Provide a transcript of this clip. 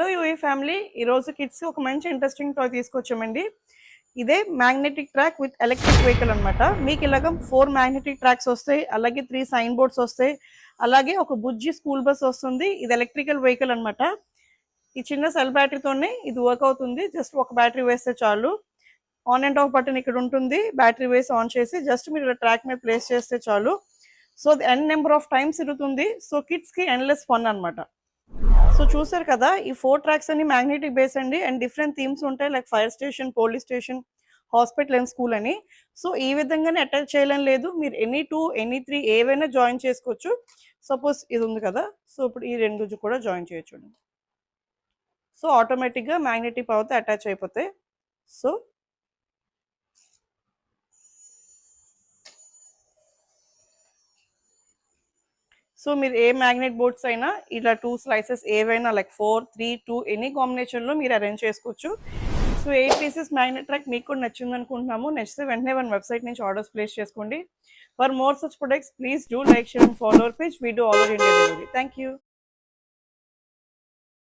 Hello UA family, ఈరోజు కిడ్స్కి ఒక మంచి ఇంట్రెస్టింగ్ టాయ్ తీసుకొచ్చామండి. ఇదే magnetic track with electric vehicle అనమాట. మీకు ఇలాగ 4 మ్యాగ్నెటిక్ ట్రాక్స్ వస్తాయి, అలాగే 3 సైన్ బోర్డ్స్ వస్తాయి, అలాగే ఒక బుజ్జి స్కూల్ బస్ వస్తుంది. ఇది ఎలక్ట్రికల్ వెహికల్ అనమాట. ఈ చిన్న సెల్ బ్యాటరీతోనే ఇది వర్క్ అవుతుంది. జస్ట్ ఒక బ్యాటరీ వేస్తే చాలు. ఆన్ అండ్ ఆఫ్ బటన్ ఇక్కడ ఉంటుంది. బ్యాటరీ వేసి ఆన్ చేసి జస్ట్ మీరు ట్రాక్ మీద ప్లేస్ చేస్తే చాలు. So N number of times తిరుగుతుంది. సో కిడ్స్కి ఎండ్లెస్ ఫన్ అనమాట. సో చూసారు కదా, ఈ 4 ట్రాక్స్ అన్ని మ్యాగ్నెటిక్ బేస్ అండి. అండ్ డిఫరెంట్ థీమ్స్ ఉంటాయి, like fire station, police station, hospital and school అని. సో ఈ విధంగానే అటాచ్ చేయాలని లేదు, మీరు ఎనీ 2 ఎనీ 3 ఏవైనా జాయిన్ చేసుకోవచ్చు. సపోజ్ ఇది ఉంది కదా, సో ఇప్పుడు ఈ రెండు కూడా జాయిన్ చేయొచ్చు. సో ఆటోమేటిక్గా మ్యాగ్నెటిక్ పవర్తో అటాచ్ అయిపోతాయి. సో మీరు ఏ మ్యాగ్నెట్ బోర్డ్స్ అయినా ఇలా 2 స్లైసెస్ ఏవైనా లైక్ 4, 3, 2 ఎనీ కాంబినేషన్లో మీరు అరేంజ్ చేసుకోవచ్చు. సో 8 పీసెస్ మ్యాగ్నెట్ ట్రాక్ మీకు కూడా నచ్చింది అనుకుంటున్నాము. నచ్చితే వెంటనే మన వెబ్సైట్ నుంచి ఆర్డర్స్ ప్లేస్ చేసుకోండి. For more such products please do like, share and follow our page. We do all over India delivery. Thank you.